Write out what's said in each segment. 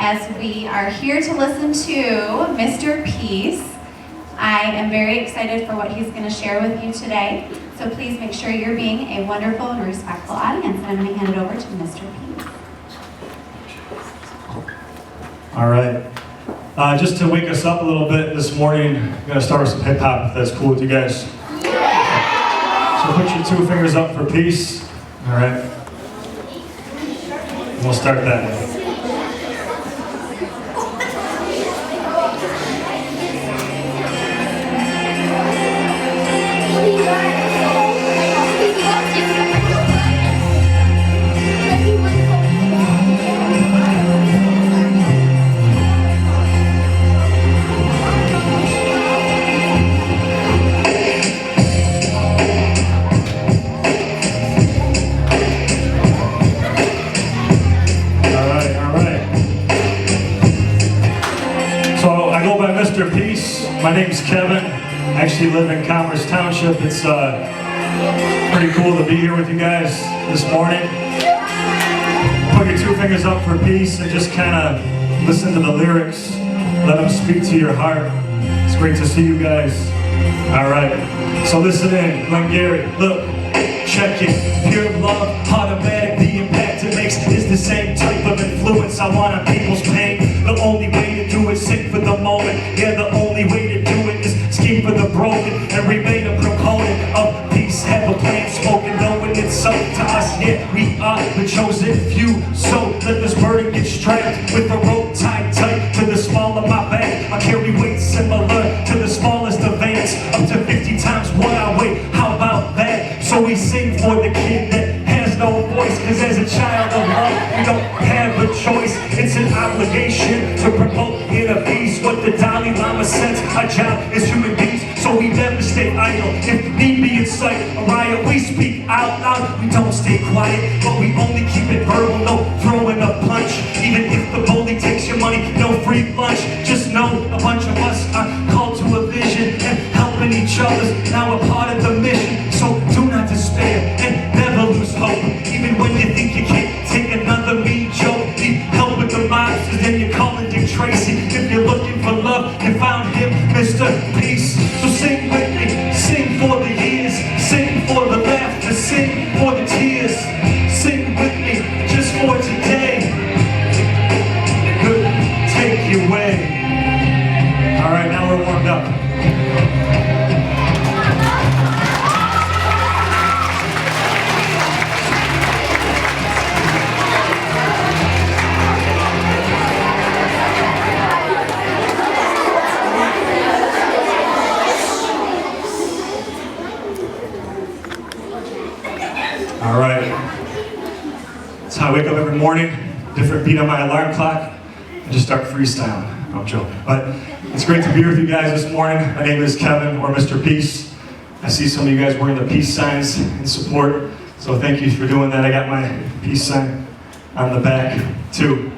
as we are here to listen to Mr. Peace. I am very excited for what he's going to share with you today. So please make sure you're being a wonderful and respectful audience. And I'm going to hand it over to Mr. Peace. All right. Just to wake us up a little bit this morning, I'm going to start with some hip hop if that's cool with you guys. So put your 2 fingers up for peace. All right. And we'll start that way. Mr. Peace. My name's Kevin. I actually live in Commerce Township. It's pretty cool to be here with you guys this morning. Put your 2 fingers up for peace and just kind of listen to the lyrics. Let them speak to your heart. It's great to see you guys. All right. So listen in, Glengary. Look, check it. Pure love, automatic. The impact it makes is the same type of influence I want on people's pain. The only way to do it, sing for the moment. Yeah, the only way to do it is scheme for the broken and remain a proponent of peace. Have a plan spoken, knowing it's up to us. Yeah, we are the chosen few. So let this burden get strapped with a rope tied tight to the small of my back. I carry weight similar to the smallest of ants, up to 50 times what I weigh. How about that? So we sing for the kid that has no voice, cause as a child of love, we don't have a choice. It's an obligation to promote inner peace. What the Dalai Lama says, our job is human beings, so we never stay idle. If need be incite a riot, we speak out loud. We don't stay quiet, but we only keep it verbal, no throwing a punch. Even if the bully takes your money, no free lunch. Just know a bunch of us are called to a vision and helping each other's now a part of the mission. So do not despair and never lose hope. Even when you think you can't take another mean joke, need help with the mobsters, then you're calling Dick Tracy. If you're looking for love, you found him, Mr. Peace. So sing with me, sing for the years, sing for the laughter, sing for the tears. Sing with me, just for today. Good, take your way. All right, now we're warmed up. All right, that's how I wake up every morning, different beat on my alarm clock, and just start freestyling. No, I'm joking. But it's great to be with you guys this morning. My name is Kevin, or Mr. Peace. I see some of you guys wearing the peace signs in support, so thank you for doing that. I got my peace sign on the back, too.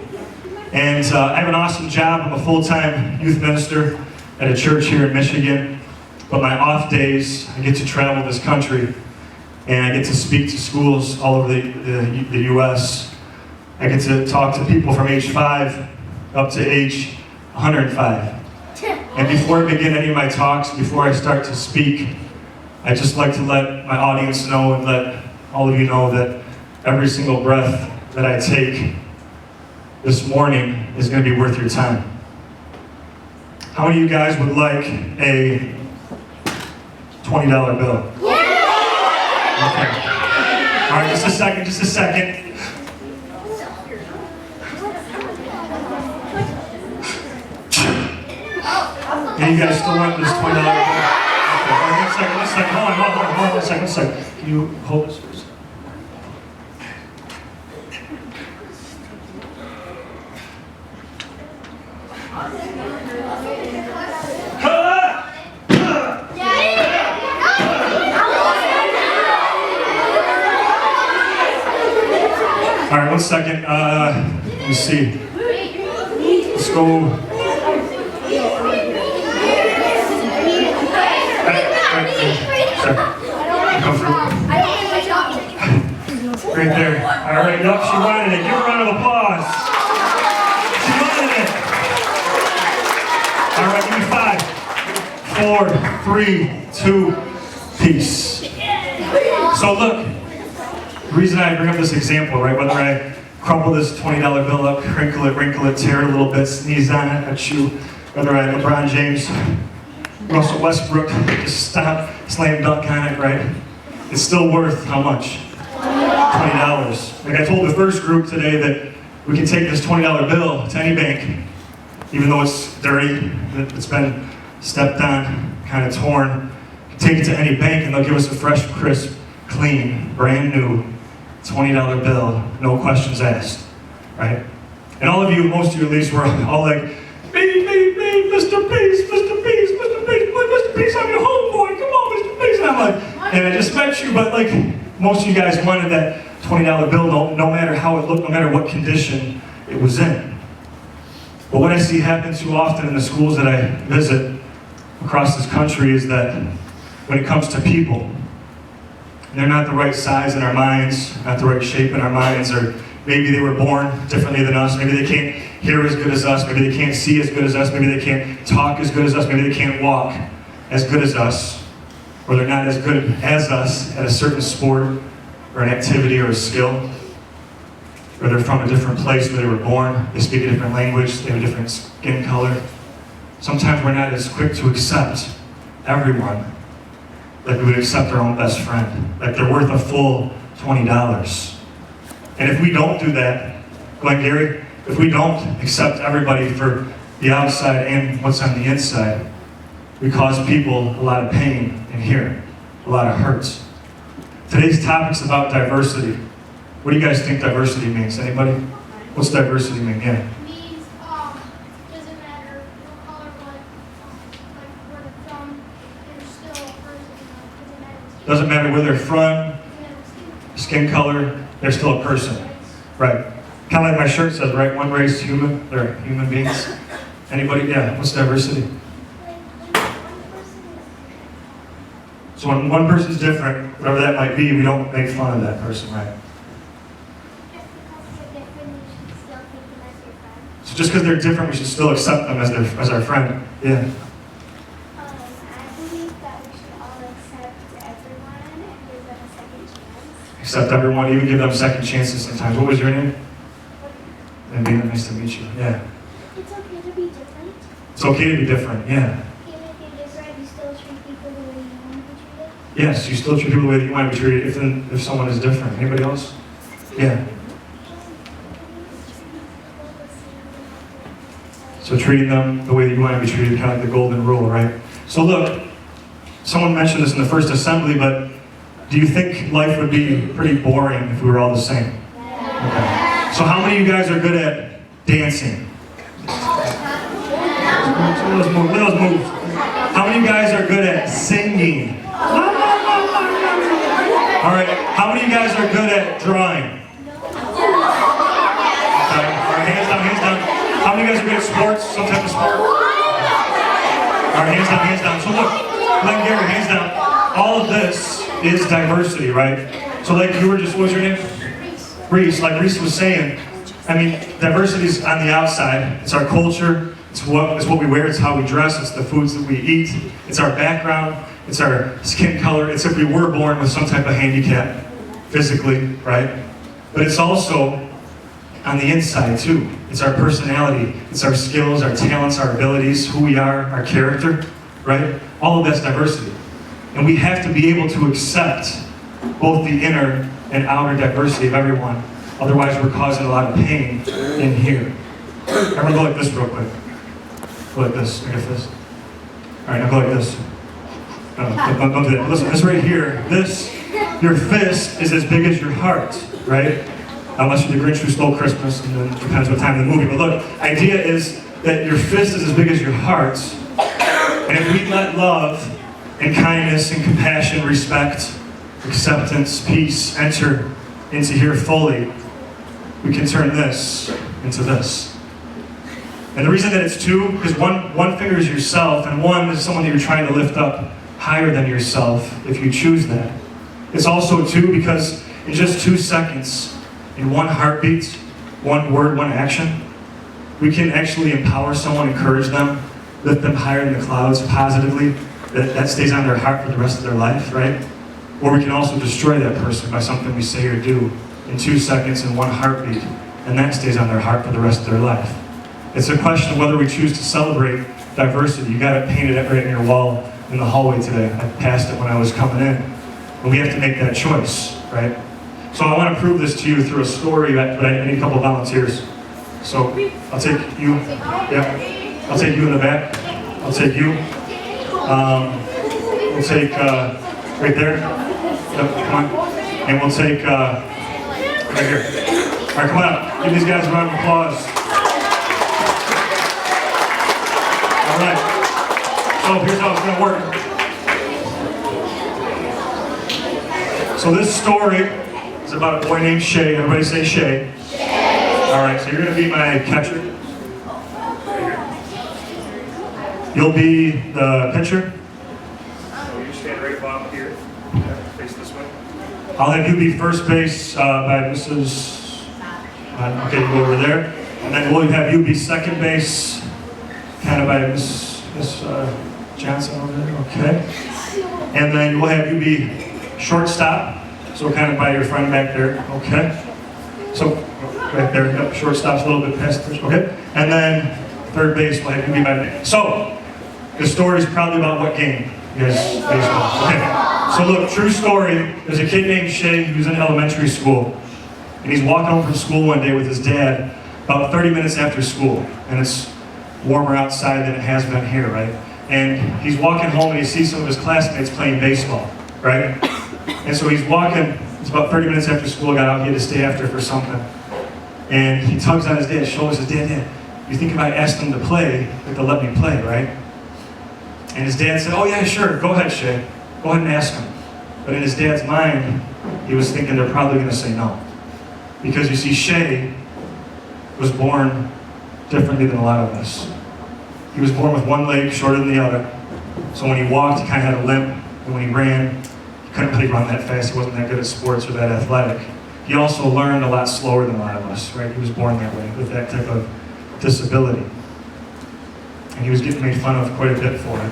And I have an awesome job. I'm a full-time youth minister at a church here in Michigan. But my off days, I get to travel this country. And I get to speak to schools all over the U.S. I get to talk to people from age 5 up to age 105. And before I begin any of my talks, before I start to speak, I just like to let my audience know and let all of you know that every single breath that I take this morning is going to be worth your time. How many of you guys would like a $20 bill? Okay. All right, just a second. And you guys still want this $20 bill? Okay, all right, one second. Hold on, one second. Can you hold this first? All right, 1 second. Let me see. Let's go. Come through. Right there. All right, yup, she wanted it. Give her a round of applause. She wanted 4, 3, 2, peace. So look, the reason I bring up this example, right, whether I crumple this $20 bill up, wrinkle it, tear it a little bit, sneeze on it, at you, whether I LeBron James, Russell Westbrook, just stop, slam dunk on it, right? It's still worth how much? $20. Like I told the first group today that we can take this $20 bill to any bank, even though it's dirty, it's been stepped on, kind of torn, take it to any bank and they'll give us a fresh, crisp, clean, brand new $20 bill, no questions asked, right? And all of you, most of you at least, were all like, me, Mr. Peace, Mr. Peace, Mr. Peace, Mr. Peace, I'm your homeboy, come on, Mr. Peace. And I'm like, and I just met you, but like, most of you guys wanted that $20 bill, no matter how it looked, no matter what condition it was in. But what I see happen too often in the schools that I visit across this country is that when it comes to people, they're not the right size in our minds, not the right shape in our minds, or maybe they were born differently than us, maybe they can't hear as good as us, maybe they can't see as good as us, maybe they can't talk as good as us, maybe they can't walk as good as us, or they're not as good as us at a certain sport or an activity or a skill, or they're from a different place where they were born, they speak a different language, they have a different skin color. Sometimes we're not as quick to accept everyone like we would accept our own best friend, like they're worth a full $20. And if we don't do that, Glengary, if we don't accept everybody for the outside and what's on the inside, we cause people a lot of pain in here, a lot of hurt. Today's topic's about diversity. What do you guys think diversity means? Anybody? What's diversity mean? Yeah. It means, doesn't matter what color, like where they're from, they're still a person. Doesn't matter where they're from, skin color, they're still a person. Right. Kind of like my shirt says, right? One race, human. They're human beings. Anybody? Yeah. What's diversity? So when one person's different, whatever that might be, we don't make fun of that person, right? So just because they're different, we should still accept them as our friend. Yeah. I believe that we should all accept everyone and give them a second chance. Accept everyone, even give them second chances sometimes. What was your name? And be nice to meet you. Yeah. It's okay to be different. It's okay to be different. Yeah. Even if you're different, you still treat people the way you want to be treated. Yes, you still treat people the way that you want to be treated if someone is different. Anybody else? Yeah. So treating them the way that you want to be treated, kind of like the golden rule, right? So look, someone mentioned this in the first assembly, but do you think life would be pretty boring if we were all the same? Okay. So how many of you guys are good at dancing? Look at those moves. How many of you guys are good at singing? All right, how many of you guys are good at drawing? Okay. All right, hands down, hands down. How many of you guys are good at sports, some type of sport? All right, hands down, hands down. So look, Glengary, hands down. All of this is diversity, right? So like you were just, what was your name? Reese. Like Reese was saying, I mean, diversity is on the outside. It's our culture. It's what we wear. It's how we dress. It's the foods that we eat. It's our background. It's our skin color. It's if we were born with some type of handicap, physically, right? But it's also on the inside too. It's our personality. It's our skills, our talents, our abilities, who we are, our character, right? All of that's diversity. And we have to be able to accept both the inner and outer diversity of everyone. Otherwise, we're causing a lot of pain in here. I'm gonna go like this real quick. Go like this, like this. All right, now go like this. No, don't do that. Listen, this right here, your fist is as big as your heart, right? Unless you're the Grinch who stole Christmas, and then it depends what time of the movie. But look, idea is that your fist is as big as your heart. And if we let love and kindness and compassion, respect, acceptance, peace enter into here fully, we can turn this into this. And the reason that it's two, because one finger is yourself, and one is someone that you're trying to lift up higher than yourself, if you choose that. It's also two because in just 2 seconds, in one heartbeat, one word, one action, we can actually empower someone, encourage them, lift them higher in the clouds positively, that stays on their heart for the rest of their life, right? Or we can also destroy that person by something we say or do in 2 seconds and 1 heartbeat, and that stays on their heart for the rest of their life. It's a question of whether we choose to celebrate diversity. You got it painted right in your wall in the hallway today. I passed it when I was coming in. And we have to make that choice, right? So I want to prove this to you through a story, but I need a couple volunteers. So I'll take you. Yeah. I'll take you in the back. I'll take you. We'll take right there. Yep, come on. And we'll take right here. All right, come on up. Give these guys a round of applause. All right. So here's how it's going to work. So this story is about a boy named Shay. Everybody say Shay. Shay. All right, so you're going to be my catcher. You'll be the pitcher. So you stand right about here. Face this way. I'll have you be first base by Mrs. Okay, you go over there. And then we'll have you be second base kind of by Miss Johnson over there. Okay. And then we'll have you be shortstop, so kind of by your friend back there, okay? So, right there, yep, shortstop's a little bit past first, okay? And then third base will have you be by. So, the story's probably about what game? You guys, baseball. Okay. So look, true story, there's a kid named Shay who's in elementary school, and he's walking home from school one day with his dad about 30 minutes after school, and it's warmer outside than it has been here, right? And he's walking home and he sees some of his classmates playing baseball, right? And so he's walking, it's about 30 minutes after school got out, he had to stay after for something. And he tugs on his dad's shoulder and says, Dad, you think if I asked them to play, that they'll let me play, right? And his dad said, oh yeah, sure, go ahead, Shay. Go ahead and ask them. But in his dad's mind, he was thinking they're probably going to say no. Because you see, Shay was born differently than a lot of us. He was born with one leg shorter than the other. So when he walked, he kind of had a limp. And when he ran, he couldn't really run that fast. He wasn't that good at sports or that athletic. He also learned a lot slower than a lot of us, right? He was born that way, with that type of disability. And he was getting made fun of quite a bit for it.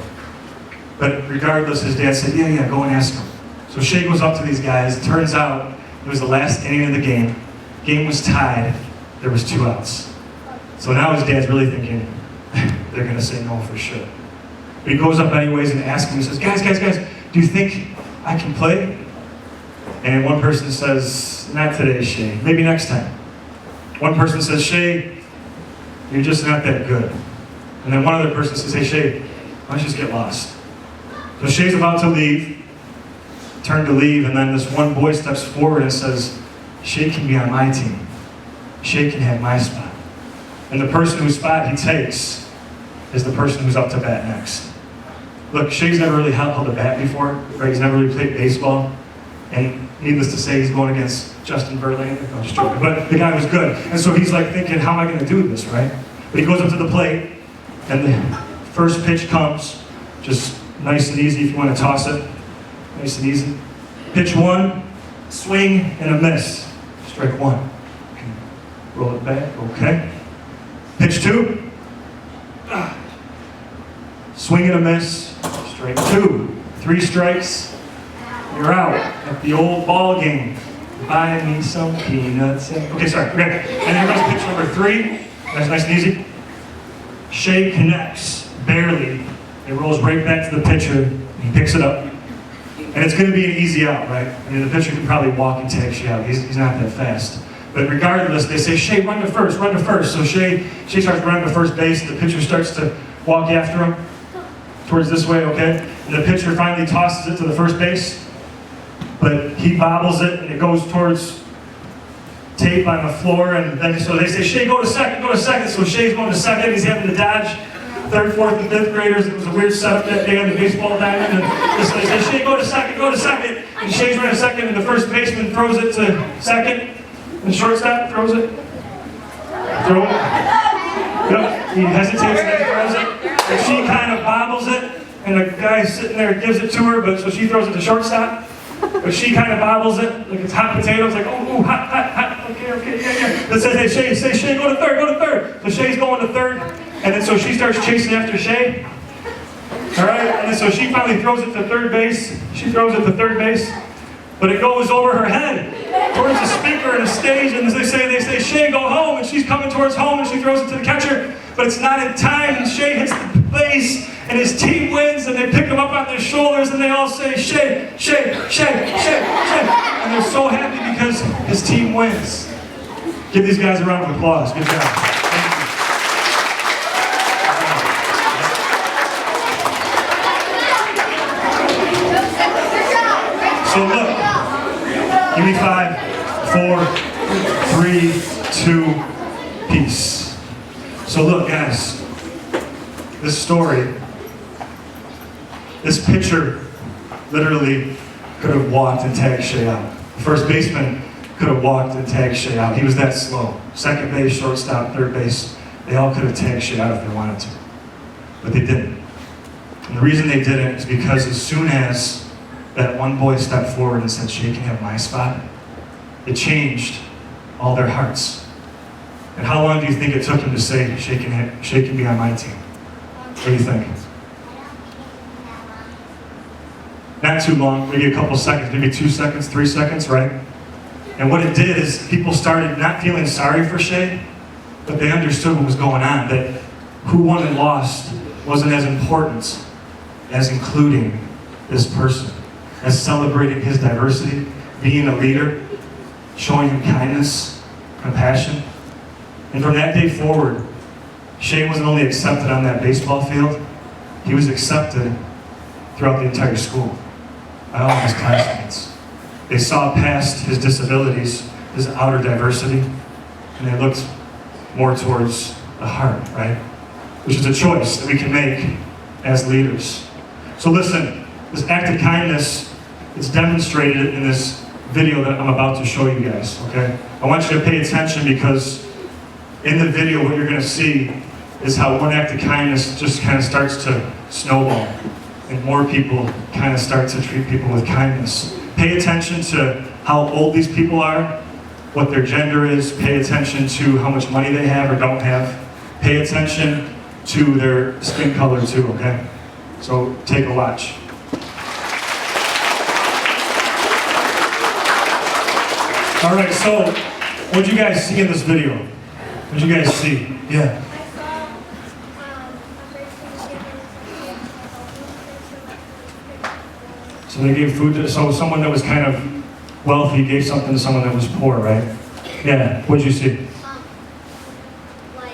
But regardless, his dad said, yeah, go and ask him. So Shay goes up to these guys. It turns out it was the last inning of the game. Game was tied. There was 2 outs. So now his dad's really thinking, they're going to say no for sure. But he goes up anyways and asks him, he says, guys, do you think I can play? And one person says, not today, Shay. Maybe next time. One person says, Shay, you're just not that good. And then one other person says, hey, Shay, why don't you just get lost? So Shay's about to leave, turn to leave, and then this one boy steps forward and says, Shay can be on my team. Shay can have my spot. And the person whose spot he takes is the person who's up to bat next. Look, Shay's never really held a bat before, right? He's never really played baseball. And needless to say, he's going against Justin Verlander. I'm just joking, but the guy was good. And so he's like thinking, how am I going to do this, right? But he goes up to the plate, and the first pitch comes, just nice and easy if you want to toss it. Nice and easy. Pitch 1, swing and a miss. Strike 1. Roll it back, okay. Pitch 2. Swing and a miss. Strike 2. 3 strikes. You're out at the old ball game. Buy me some peanuts. Okay, sorry. Okay. And here comes pitch number 3. That's nice and easy. Shay connects barely. It rolls right back to the pitcher. He picks it up. And it's going to be an easy out, right? I mean, the pitcher can probably walk and tag Shay out. He's not that fast. But regardless, they say, Shay, run to first, run to first. So Shay starts running to first base, and the pitcher starts to walk after him towards this way, okay? And the pitcher finally tosses it to the first base, but he bobbles it, and it goes towards tape on the floor, and then so they say, Shay, go to second, go to second. So Shay's going to second. He's having to dodge 3rd, 4th, and 5th graders. It was a weird setup that day on the baseball diamond. And so they say, Shay, go to second, go to second. And Shay's running second, and the first baseman throws it to second. And shortstop throws it. Throw it. Yep. He hesitates and then throws it. And she kind of bobbles it. And the guy sitting there gives it to her, but so she throws it to shortstop. But she kind of bobbles it like it's hot potatoes, like, oh, hot. Okay, yeah. That says, hey, Shay, go to third. So Shay's going to third. And then so she starts chasing after Shay. All right, and so she finally throws it to third base. She throws it to third base, but it goes over her head towards the speaker and the stage, and they say, Shay, go home, and she's coming towards home, and she throws it to the catcher, but it's not in time, and Shay hits the base, and his team wins, and they pick him up on their shoulders, and they all say, Shay, Shay, Shay, Shay, Shay, and they're so happy because his team wins. Give these guys a round of applause. Good job. So look, give me 5, 4, 3, 2, peace. So look, guys, this story, this pitcher literally could have walked and tagged Shay out. The first baseman could have walked and tagged Shay out. He was that slow. Second base, shortstop, third base, they all could have tagged Shay out if they wanted to. But they didn't. And the reason they didn't is because as soon as that one boy stepped forward and said, Shay can have my spot, it changed all their hearts. And how long do you think it took him to say, Shay can be on my team? What do you think? Not too long, maybe a couple seconds, maybe 2 seconds, 3 seconds, right? And what it did is people started not feeling sorry for Shay, but they understood what was going on, that who won and lost wasn't as important as including this person, as celebrating his diversity, being a leader, showing him kindness, compassion. And from that day forward, Shay wasn't only accepted on that baseball field, he was accepted throughout the entire school by all of his classmates. They saw past his disabilities, his outer diversity, and they looked more towards the heart, right? Which is a choice that we can make as leaders. So listen, this act of kindness is demonstrated in this video that I'm about to show you guys, okay? I want you to pay attention because in the video what you're going to see is how one act of kindness just kind of starts to snowball and more people kind of start to treat people with kindness. Pay attention to how old these people are, what their gender is, pay attention to how much money they have or don't have, pay attention to their skin color too, okay? So take a watch. All right, so what did you guys see in this video? What did you guys see? Yeah. I saw a person So they gave food to, so someone that was kind of wealthy gave something to someone that was poor, right? Yeah, what did you see? like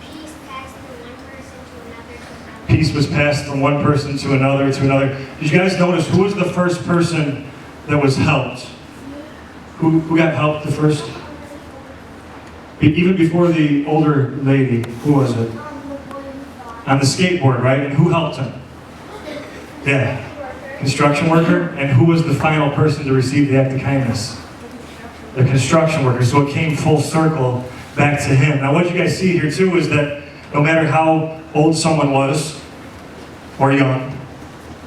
peace passed from one person to another. Peace was passed from one person to another to another. Did you guys notice who was the first person that was helped? Who got helped the first? Even before the older lady, who was it? On the skateboard, right? And who helped him? Yeah, construction worker. And who was the final person to receive the act of kindness? The construction worker. So it came full circle back to him. Now what you guys see here too is that no matter how old someone was, or young,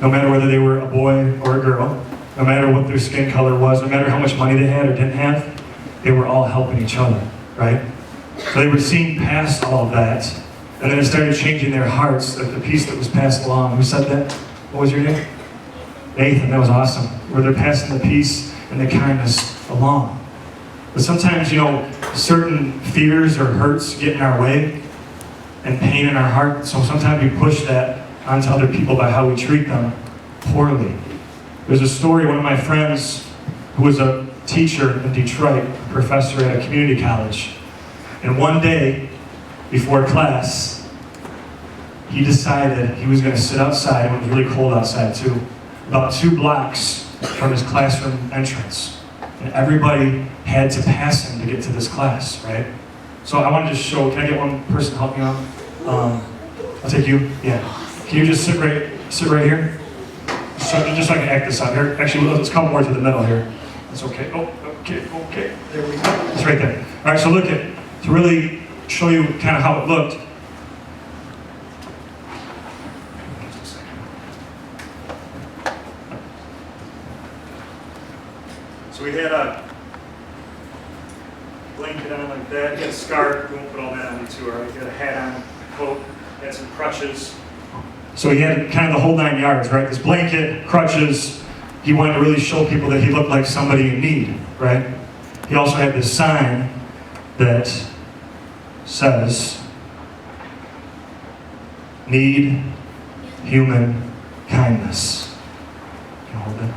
no matter whether they were a boy or a girl, no matter what their skin color was, no matter how much money they had or didn't have, they were all helping each other, right? So they were seeing past all of that, and then it started changing their hearts, like the peace that was passed along. Who said that? What was your name? Nathan, that was awesome. Where they're passing the peace and the kindness along. But sometimes, certain fears or hurts get in our way, and pain in our heart, so sometimes we push that onto other people by how we treat them poorly. There's a story, one of my friends who was a teacher in Detroit, a professor at a community college, and one day before class, he decided he was going to sit outside, when it was really cold outside too, about 2 blocks from his classroom entrance. And everybody had to pass him to get to this class, right? So I wanted to show, can I get one person to help me out? I'll take you, yeah. Can you just sit right here? Just so I can act this out here. Actually, let's come more to the middle here. That's okay. Oh, okay. There we go. It's right there. All right, so look at, to really show you kind of how it looked. So we had a blanket on like that. You had a scarf. We won't put all that on you too, all right? You had a hat on, coat, had some crutches. So he had kind of the whole 9 yards, right? This blanket, crutches. He wanted to really show people that he looked like somebody in need, right? He also had this sign that says, "Need human kindness." Can you hold it?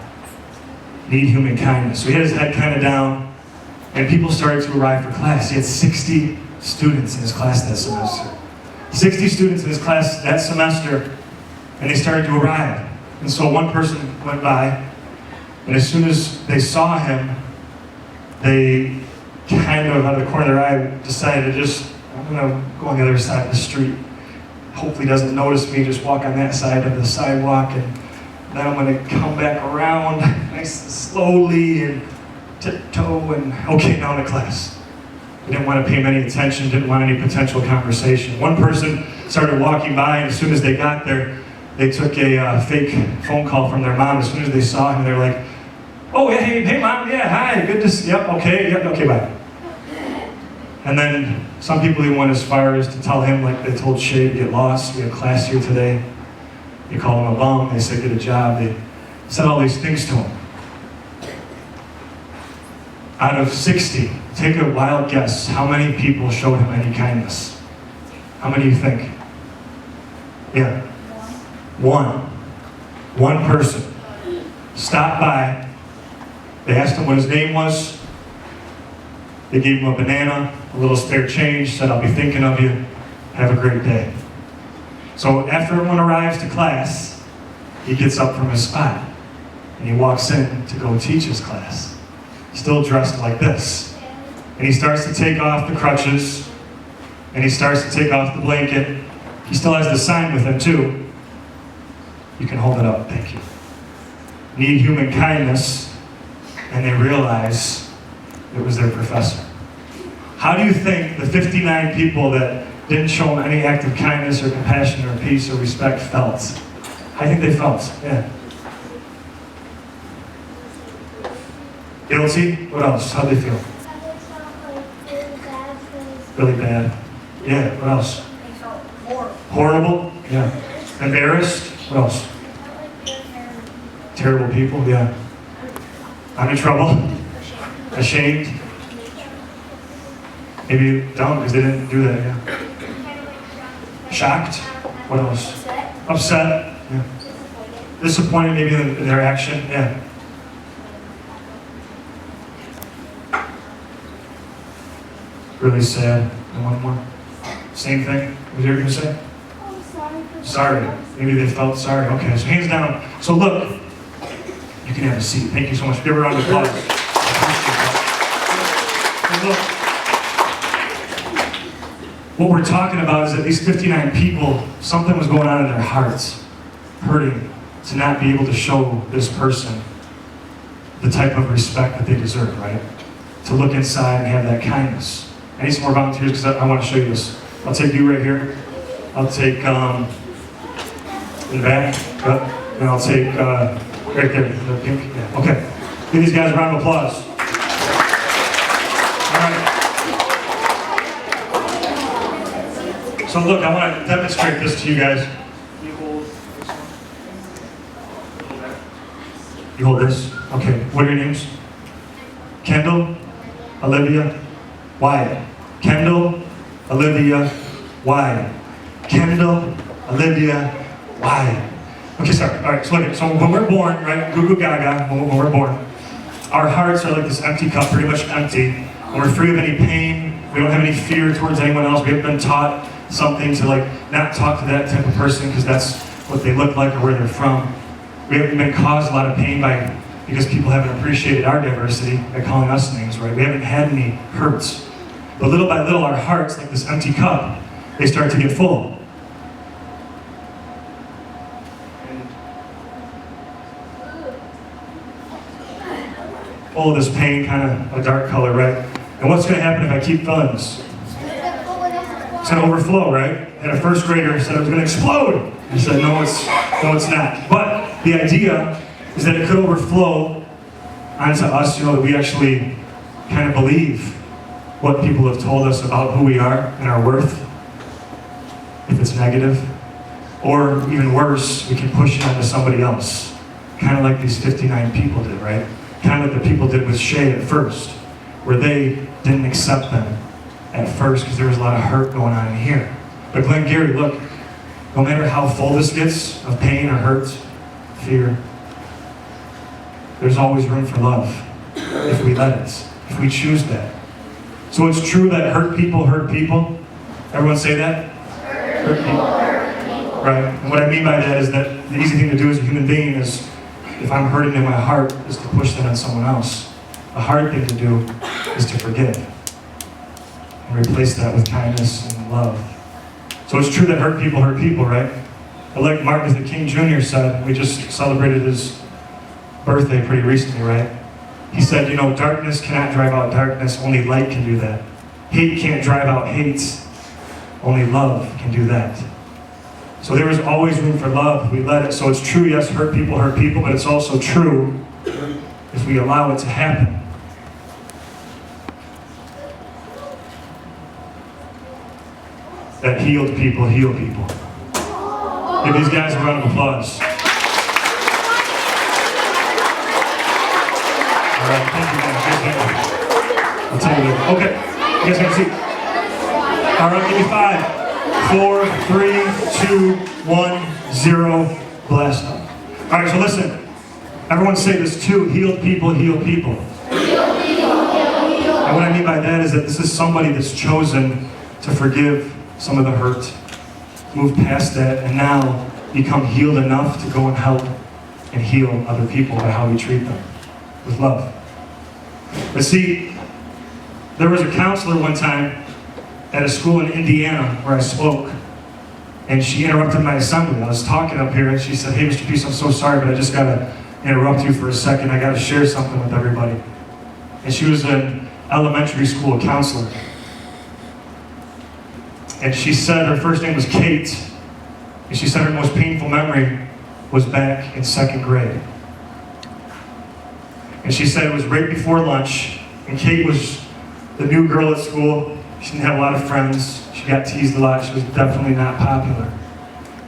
Need human kindness. So he had his head kind of down, and people started to arrive for class. He had 60 students in his class that semester. 60 students in his class that semester, and they started to arrive. And so one person went by, and as soon as they saw him, they kind of, out of the corner of their eye, decided to just, I'm going to go on the other side of the street. Hopefully he doesn't notice me, just walk on that side of the sidewalk, and then I'm going to come back around nice and slowly and tiptoe and okay, now to class. They didn't want to pay him any attention, didn't want any potential conversation. One person started walking by, and as soon as they got there, they took a fake phone call from their mom. As soon as they saw him, they were like, "Oh, hey, mom, yeah, hi, good to see you. Yep, okay, bye." And then some people even went as far as to tell him, like they told Shay to get lost. We have class here today. They called him a bum. They said, "Get a job." They said all these things to him. Out of 60, take a wild guess. How many people showed him any kindness? How many do you think? Yeah. One person stopped by. They asked him what his name was. They gave him a banana, a little spare change, said, "I'll be thinking of you. Have a great day." So after everyone arrives to class, he gets up from his spot and he walks in to go teach his class, still dressed like this. And he starts to take off the crutches, and he starts to take off the blanket. He still has the sign with him too. You can hold it up, thank you. Need human kindness, and they realize it was their professor. How do you think the 59 people that didn't show him any act of kindness or compassion or peace or respect felt? How do you think they felt? Yeah. Guilty? What else? How'd they feel? Really bad. Yeah, what else? They felt Horrible? Yeah. Embarrassed? What else? Terrible people? Yeah. I'm in trouble? Ashamed? Maybe dumb because they didn't do that, yeah. Shocked? What else? Upset? Yeah. Disappointed maybe in their action? Yeah. Really sad. And one more. Same thing? What you were going to say? Sorry. Maybe they felt sorry. Okay, so hands down. So look, you can have a seat. Thank you so much. Give a round of applause. So look, what we're talking about is that these 59 people, something was going on in their hearts, hurting to not be able to show this person the type of respect that they deserve, right? To look inside and have that kindness. I need some more volunteers because I want to show you this. I'll take you right here. I'll take in the back. Yep. And I'll take right there, the pink. Yeah. Okay. Give these guys a round of applause. All right. So look, I want to demonstrate this to you guys. You hold this. Okay. What are your names? Kendall, Olivia, Wyatt. Kendall, Olivia, Wyatt. Kendall, Olivia, Wyatt. Okay, sorry. All right, so look, so when we're born, right, goo goo gaga, when we're born, our hearts are like this empty cup, pretty much empty. And we're free of any pain. We don't have any fear towards anyone else. We haven't been taught something to like not talk to that type of person because that's what they look like or where they're from. We haven't been caused a lot of pain because people haven't appreciated our diversity by calling us names, right? We haven't had any hurts. But little by little, our hearts, like this empty cup, they start to get full. Full of this pain, kind of a dark color, right? And what's going to happen if I keep filling this? It's going to overflow, right? And a first grader said it was going to explode. I said, no, it's not. But the idea is that it could overflow onto us, that we actually kind of believe what people have told us about who we are and our worth. If it's negative, Or even worse, we can push it onto somebody else. Kind of like these 59 people did, right? Kind of like the people did with Shay at first, where they didn't accept them at first because there was a lot of hurt going on in here. But Glengary, look, no matter how full this gets of pain or hurt, fear, there's always room for love if we let it, if we choose that. So it's true that hurt people hurt people. Everyone say that? Hurt people. Right? And what I mean by that is that the easy thing to do as a human being is, if I'm hurting in my heart, is to push that on someone else. The hard thing to do is to forgive and replace that with kindness and love. So it's true that hurt people, right? But like Martin Luther King Jr. said, we just celebrated his birthday pretty recently, right? He said, you know, darkness cannot drive out darkness, only light can do that. Hate can't drive out hate, only love can do that. So there is always room for love if we let it. So it's true, yes, hurt people, but it's also true if we allow it to happen. That healed people heal people. Give these guys a round of applause. All right, thank you guys. I'll tell you later. Okay, you guys have a seat. All right, give me 5, 4, 3, 2, 1, 0. Blast up. All right, so listen. Everyone say this too. Healed people heal people. And what I mean by that is that this is somebody that's chosen to forgive some of the hurt, move past that, and now become healed enough to go and help and heal other people by how we treat them with love. But see, there was a counselor one time at a school in Indiana where I spoke, and she interrupted my assembly. I was talking up here, and she said, "Hey, Mr. Peace, I'm so sorry, but I just gotta interrupt you for a second. I gotta share something with everybody." And she was an elementary school counselor. And she said her first name was Kate, and she said her most painful memory was back in 2nd grade. And she said it was right before lunch, and Kate was the new girl at school. She didn't have a lot of friends. She got teased a lot. She was definitely not popular.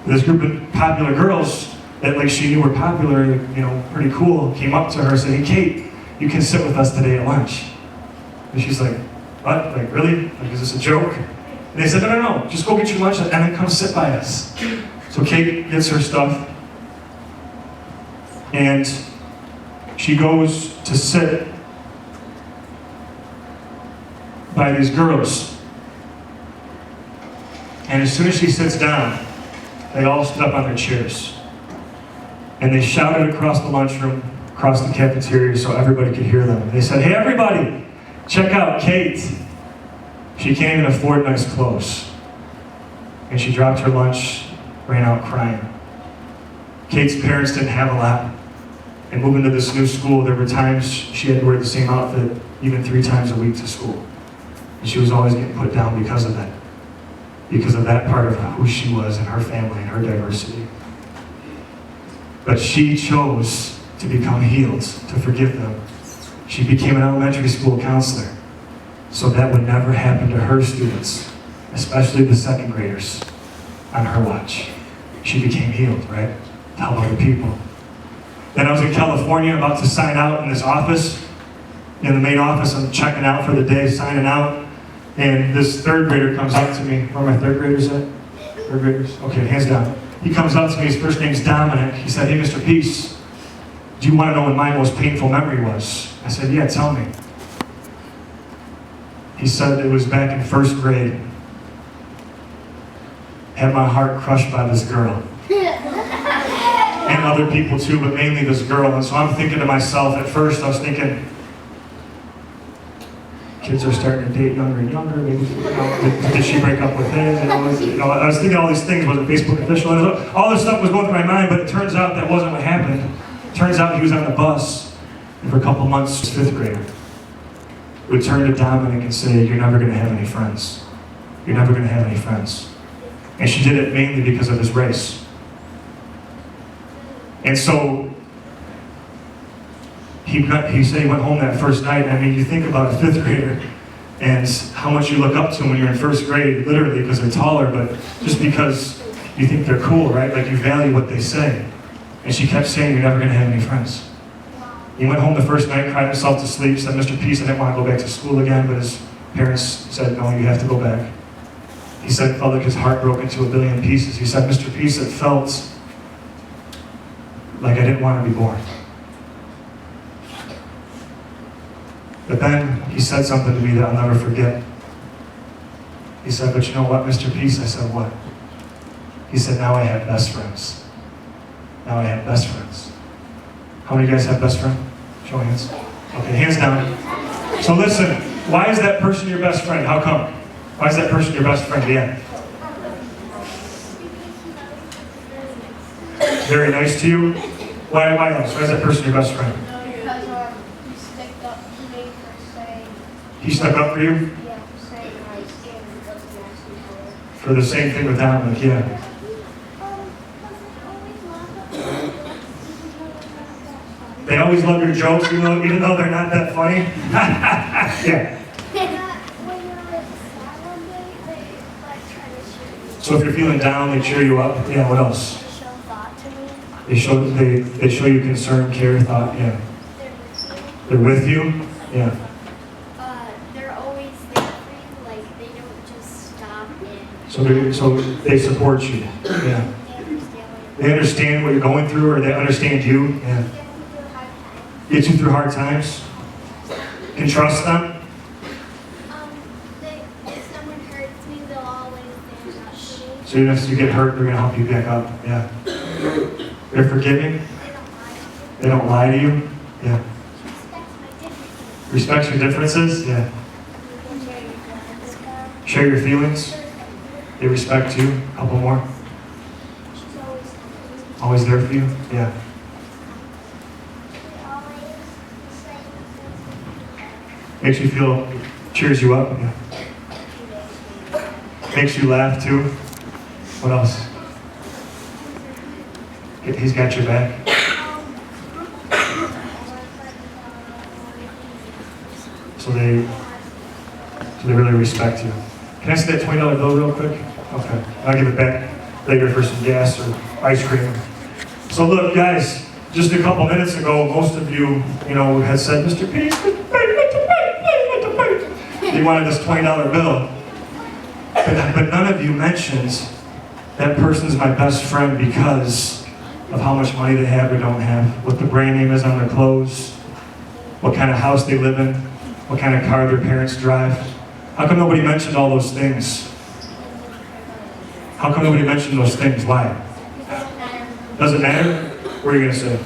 This group of popular girls that like she knew were popular, you know, pretty cool, came up to her and said, "Hey Kate, you can sit with us today at lunch." And she's like, "What? Like really? Like is this a joke?" And they said, no, just go get your lunch and then come sit by us. So Kate gets her stuff, and she goes to sit by these girls. And as soon as she sits down, they all stood up on their chairs. And they shouted across the lunchroom, across the cafeteria so everybody could hear them. They said, "Hey everybody, check out Kate. She can't even afford nice clothes." And she dropped her lunch, ran out crying. Kate's parents didn't have a lot. And moving to this new school, there were times she had to wear the same outfit even 3 times a week to school. And she was always getting put down because of that. Because of that part of who she was and her family and her diversity. But she chose to become healed, to forgive them. She became an elementary school counselor. So that would never happen to her students, especially the 2nd graders, on her watch. She became healed, right? To help other people. Then I was in California about to sign out in this office. In the main office, I'm checking out for the day, signing out. And this 3rd grader comes up to me. Where are my 3rd graders at? 3rd graders? Okay, hands down. He comes up to me, his first name's Dominic. He said, "Hey, Mr. Peace, do you want to know what my most painful memory was?" I said, "Yeah, tell me." He said it was back in 1st grade. Had my heart crushed by this girl. And other people too, but mainly this girl. And so I'm thinking to myself, at first I was thinking, kids are starting to date younger and younger. Maybe, you know, did she break up with him? I was thinking all these things. Was it Facebook official? All this stuff was going through my mind, but it turns out that wasn't what happened. It turns out he was on the bus, and for a couple months, his 5th grader would turn to Dominic and say, "You're never going to have any friends. You're never going to have any friends." And she did it mainly because of his race. And so he said he went home that first night. I mean, you think about a 5th grader and how much you look up to them when you're in 1st grade, literally because they're taller, but just because you think they're cool, right? Like you value what they say. And she kept saying, you're never gonna have any friends. He went home the first night, cried himself to sleep, said, Mr. Peace, I didn't want to go back to school again, but his parents said, no, you have to go back. He said it felt like his heart broke into a billion pieces. He said, Mr. Peace, it felt like I didn't want to be born. But then he said something to me that I'll never forget. He said, but you know what, Mr. Peace? I said, what? He said, now I have best friends. Now I have best friends. How many of you guys have best friend? Show of hands. Okay, hands down. So listen, why is that person your best friend? How come? Why is that person your best friend? Yeah. Very nice to you? Why else? Why is that person your best friend? Because he stuck up to me for saying, He stuck up for you? yeah, for saying I stand and doesn't actually for it. For the same thing with Dominic, yeah. They always love your jokes, even though they're not that funny. Yeah. When you're sad one day, they like try to cheer you. So if you're feeling down, they cheer you up. Yeah, what else? They show thought to me. They show you concern, care, thought, yeah. They're with you. They're with you? Yeah. They're always there for you, like they don't just stop and So they support you. Yeah. they understand what They understand what you're going through, or they understand you. Yeah. Get you through hard times. Can trust them. if someone hurts me, they'll always stand up for me. So even if you get hurt, they're gonna help you back up. Yeah. They're forgiving. They don't lie to you. They don't lie to you. Yeah. Respect my differences. Respect your differences. Yeah. Share your feelings. They respect you. A couple more. She's Always there for you. Yeah. Makes you feel, cheers you up. Yeah. Makes you laugh too. What else? He's got your back. So they really respect you. Can I see that $20 bill real quick? Okay. I'll give it back later for some gas or ice cream. So look, guys, just a couple minutes ago, most of you, had said, Mr. Peace, you wanted this $20 bill. But none of you mentioned that person's my best friend because of how much money they have or don't have, what the brand name is on their clothes, what kind of house they live in, what kind of car their parents drive. How come nobody mentioned all those things? How come nobody mentioned those things? Why? Doesn't matter? What are you going to say?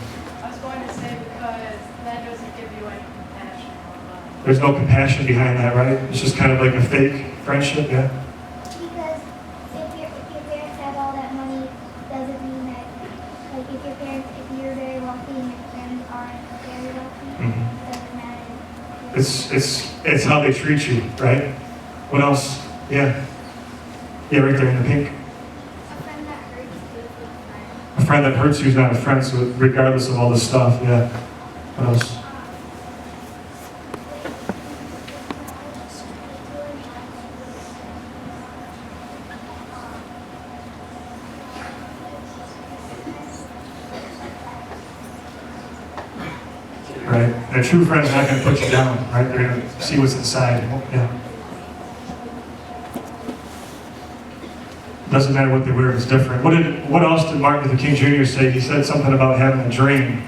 I was going to say because that doesn't give you any compassion or love. There's no compassion behind that, right? It's just kind of like a fake friendship, yeah? Because if your parents have all that money, doesn't mean that, like if you're very wealthy and your parents aren't very wealthy, Mhm. it doesn't matter. It's how they treat you, right? What else? Yeah. Yeah, right there in the pink. A friend that hurts you is a friend. A friend that hurts you is not a friend, so regardless of all this stuff, yeah. What else? Right? And a true friend's not going to put you down, right? They're going to see what's inside. Yeah. Doesn't matter what they wear, it's different. What else did Martin Luther King Jr. say? He said something about having a dream.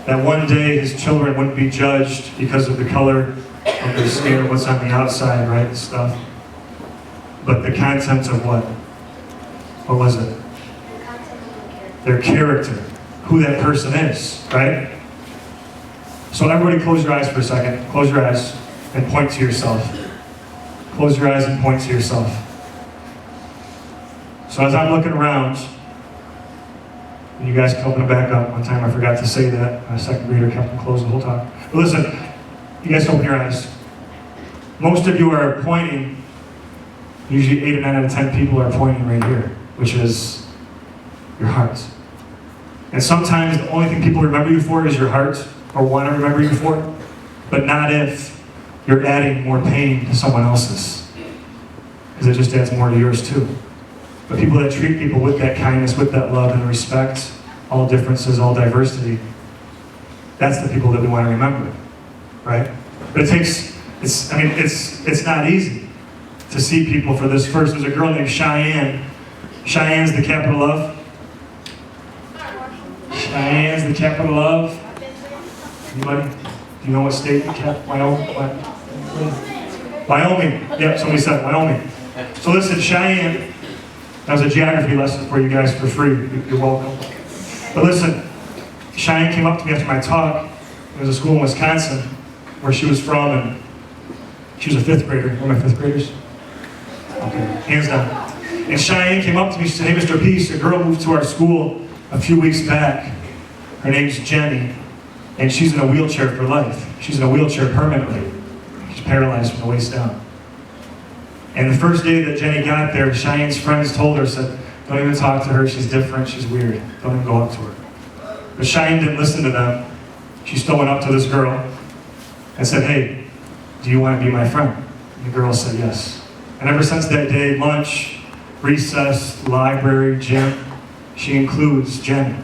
That one day his children wouldn't be judged because of the color of their skin or what's on the outside, right? And stuff. But the content of what? What was it? Their character. Who that person is, right? So everybody close your eyes for a second. Close your eyes and point to yourself. Close your eyes and point to yourself. So as I'm looking around, and you guys can open them back up. One time I forgot to say that. My second grader kept them closed the whole time. But listen, you guys open your eyes. Most of you are pointing, usually 8 or 9 out of 10 people are pointing right here, which is your heart. And sometimes the only thing people remember you for is your heart, or want to remember you for, but not if you're adding more pain to someone else's. Because it just adds more to yours too. But people that treat people with that kindness, with that love and respect, all differences, all diversity, that's the people that we want to remember, right? But it's not easy to see people for this. First, there's a girl named Cheyenne. Cheyenne's the capital of? Cheyenne's the capital of? Anybody? Do you know what state? Wyoming. Yep, somebody said Wyoming. So listen, Cheyenne, that was a geography lesson for you guys for free. You're welcome. But listen, Cheyenne came up to me after my talk. There was a school in Wisconsin where she was from, and she was a fifth grader. One of my fifth graders? Okay, hands down. And Cheyenne came up to me, she said, "Hey, Mr. Peace, a girl moved to our school a few weeks back. Her name's Jenny, and she's in a wheelchair for life. She's in a wheelchair permanently. She's paralyzed from the waist down." And the first day that Jenny got there, Cheyenne's friends told her, said, "Don't even talk to her, she's different, she's weird. Don't even go up to her." But Cheyenne didn't listen to them. She still went up to this girl and said, "Hey, do you want to be my friend?" And the girl said yes. And ever since that day, lunch, recess, library, gym, she includes Jenny.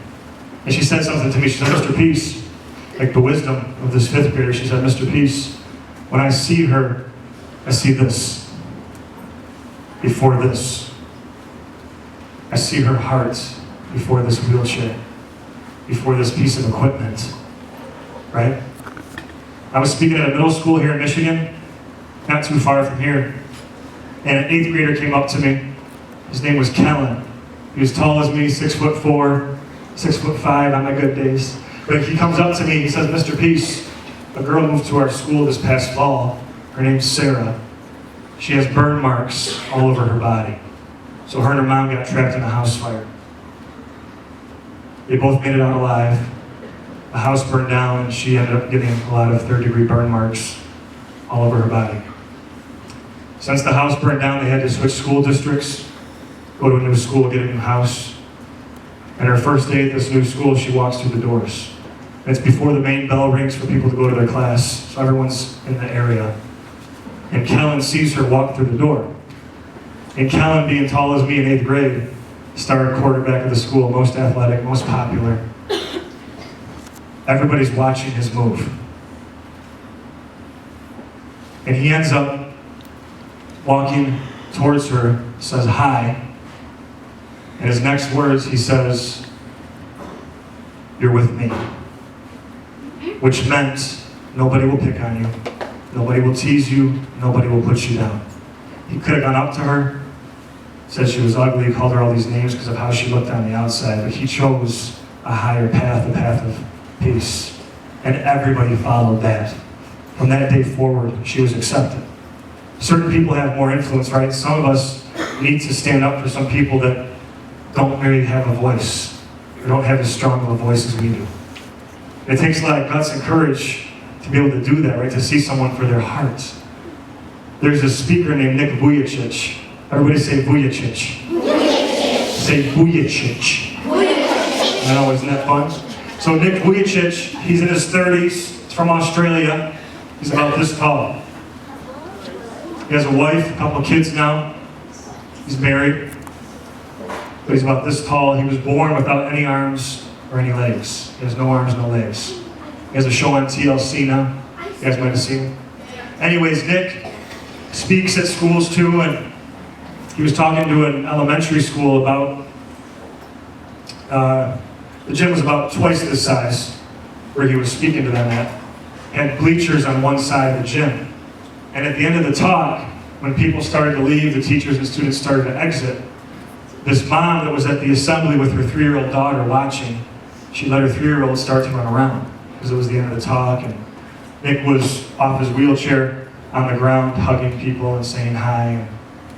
And she said something to me. She said, "Mr. Peace," like the wisdom of this fifth grader, she said, "Mr. Peace, when I see her, I see this. Before this. I see her heart before this wheelchair, before this piece of equipment." Right? I was speaking at a middle school here in Michigan, not too far from here, and an 8th grader came up to me. His name was Kellen. He was tall as me, 6'4", 6'5" on my good days. But he comes up to me, he says, "Mr. Peace, a girl moved to our school this past fall. Her name's Sarah. She has burn marks all over her body. So her and her mom got trapped in a house fire. They both made it out alive. The house burned down, and she ended up getting a lot of 3rd-degree burn marks all over her body. Since the house burned down, they had to switch school districts, go to a new school, get a new house. And her first day at this new school, she walks through the doors. And it's before the main bell rings for people to go to their class, so everyone's in the area. And Kellen sees her walk through the door. And Kellen, being tall as me in 8th grade, star quarterback of the school, most athletic, most popular. Everybody's watching his move. And he ends up walking towards her, says hi. And his next words, he says, "You're with me." Which meant nobody will pick on you. Nobody will tease you. Nobody will put you down. He could have gone up to her, said she was ugly, called her all these names because of how she looked on the outside, but he chose a higher path, a path of peace. And everybody followed that. From that day forward, she was accepted. Certain people have more influence, right? Some of us need to stand up for some people that don't really have a voice, or don't have as strong of a voice as we do. It takes a lot of guts and courage to be able to do that, right? To see someone for their heart. There's a speaker named Nick Vujicic. Everybody say Vujicic. Say Vujicic. I know, isn't that fun? So Nick Vujicic, he's in his 30s. He's from Australia. He's about this tall. He has a wife, a couple of kids now. He's married. But he's about this tall. He was born without any arms or any legs. He has no arms, no legs. He has a show on TLC now. You guys might have seen him. Anyways, Nick speaks at schools too, and he was talking to an elementary school about, the gym was about twice this size where he was speaking to them at. Had bleachers on one side of the gym. And at the end of the talk, when people started to leave, the teachers and students started to exit, this mom that was at the assembly with her 3-year-old daughter watching, she let her 3-year-old start to run around because it was the end of the talk, and Nick was off his wheelchair on the ground hugging people and saying hi and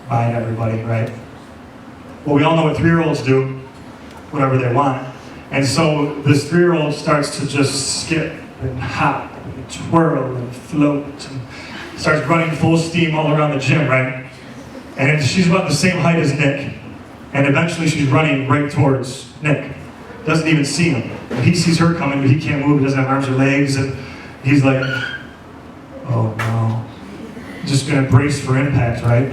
bye to everybody, right? Well, we all know what 3-year-olds do, whatever they want. And so this 3-year-old starts to just skip and hop and twirl and float and starts running full steam all around the gym, right? And she's about the same height as Nick. And eventually she's running right towards Nick. Doesn't even see him. And he sees her coming, but he can't move. He doesn't have arms or legs. And he's like, oh no. Just gonna brace for impact, right?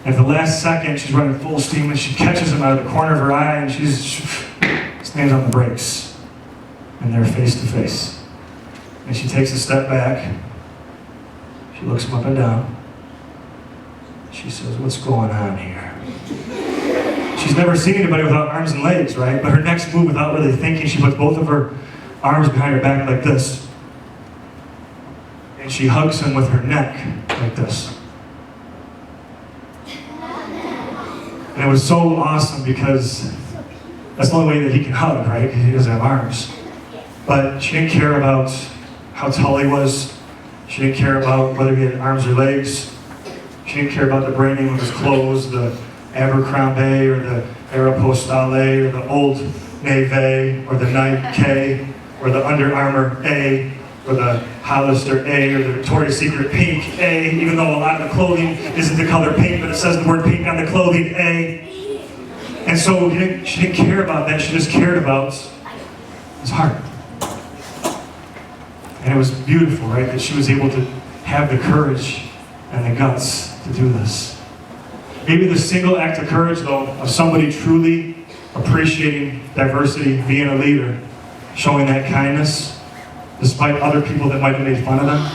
At the last second, she's running full steam and she catches him out of the corner of her eye and she stands on the brakes. And they're face to face. And she takes a step back. She looks him up and down. She says, "What's going on here?" She's never seen anybody without arms and legs, right? But her next move, without really thinking, she puts both of her arms behind her back like this. And she hugs him with her neck like this. And it was so awesome because that's the only way that he can hug, right? Because he doesn't have arms. But she didn't care about how tall he was. She didn't care about whether he had arms or legs. She didn't care about the branding of his clothes, the Abercrombie or the Aeropostale or the Old Navy or the Nike or the Under Armour A or the Hollister A or the Victoria's Secret Pink A, even though a lot of the clothing isn't the color pink, but it says the word pink on the clothing A. And so she didn't care about that, she just cared about his heart. And it was beautiful, right, that she was able to have the courage and the guts to do this. Maybe the single act of courage, though, of somebody truly appreciating diversity, being a leader, showing that kindness, despite other people that might have made fun of them,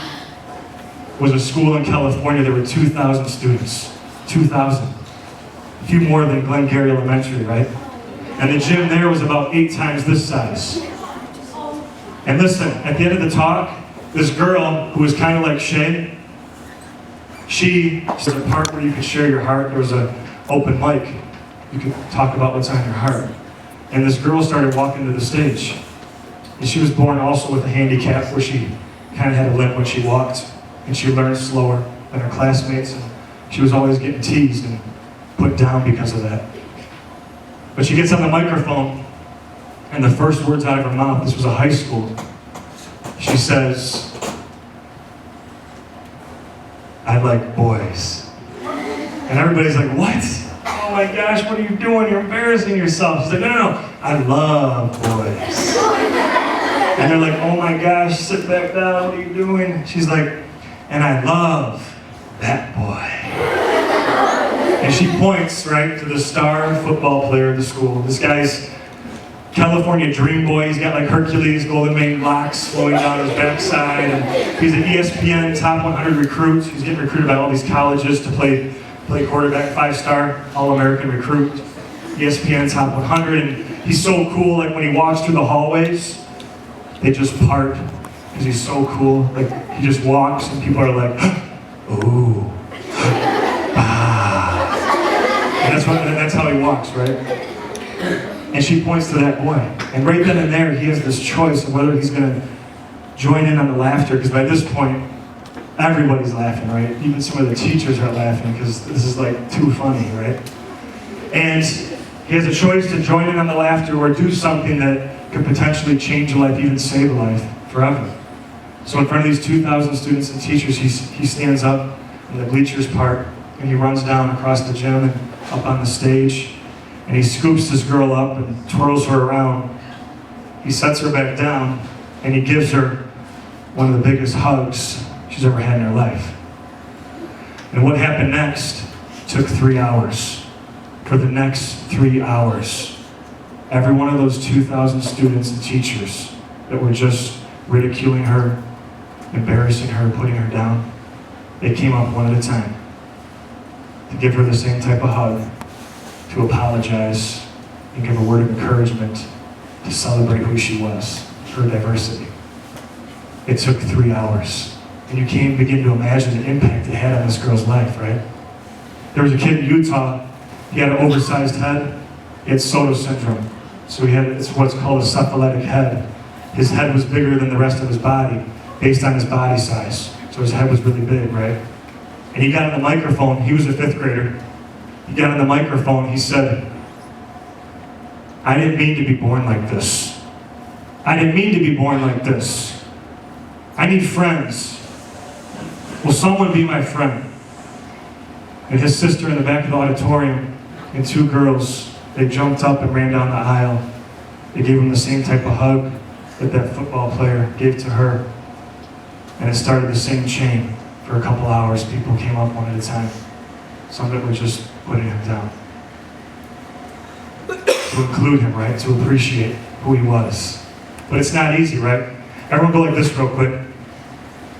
was a school in California. There were 2,000 students. 2,000. A few more than Glengary Elementary, right? And the gym there was about 8 times this size. And listen, at the end of the talk, this girl who was kind of like Shay, she said a part where you could share your heart. There was an open mic. You could talk about what's on your heart. And this girl started walking to the stage. And she was born also with a handicap where she kind of had a limp when she walked. And she learned slower than her classmates. And she was always getting teased and put down because of that. But she gets on the microphone, and the first words out of her mouth, this was a high school, she says, "I like boys." And everybody's like, "What? Oh my gosh, what are you doing? You're embarrassing yourself." She's like, "No, I love boys." And they're like, "Oh my gosh, sit back down, what are you doing?" She's like, "And I love that boy." And she points, right, to the star football player of the school. This guy's California dream boy. He's got like Hercules golden mane locks flowing down his backside. And he's an ESPN top 100 recruit. He's getting recruited by all these colleges to play quarterback, 5-star All-American recruit. ESPN top 100. And he's so cool, like when he walks through the hallways, they just part because he's so cool. Like he just walks and people are like, "Ooh, ah." And that's how he walks, right? And she points to that boy. And right then and there, he has this choice of whether he's going to join in on the laughter, because by this point, everybody's laughing, right? Even some of the teachers are laughing because this is like too funny, right? And he has a choice to join in on the laughter or do something that could potentially change a life, even save a life forever. So in front of these 2,000 students and teachers, he stands up in the bleachers part, and he runs down across the gym and up on the stage. And he scoops this girl up and twirls her around. He sets her back down, and he gives her one of the biggest hugs she's ever had in her life. And what happened next took 3 hours. For the next 3 hours, every one of those 2,000 students and teachers that were just ridiculing her, embarrassing her, putting her down, they came up one at a time to give her the same type of hug, to apologize, and give a word of encouragement, to celebrate who she was, her diversity. It took 3 hours. And you can't begin to imagine the impact it had on this girl's life, right? There was a kid in Utah, he had an oversized head, he had Soto syndrome. So it's what's called a cephaletic head. His head was bigger than the rest of his body, based on his body size. So his head was really big, right? And he got on the microphone, he was a 5th grader. He got on the microphone, he said, "I didn't mean to be born like this. I didn't mean to be born like this. I need friends. Will someone be my friend?" And his sister in the back of the auditorium and 2 girls, they jumped up and ran down the aisle. They gave him the same type of hug that football player gave to her. And it started the same chain for a couple hours. People came up one at a time. Some of it was just putting him down. To include him, right? To appreciate who he was. But it's not easy, right? Everyone go like this real quick.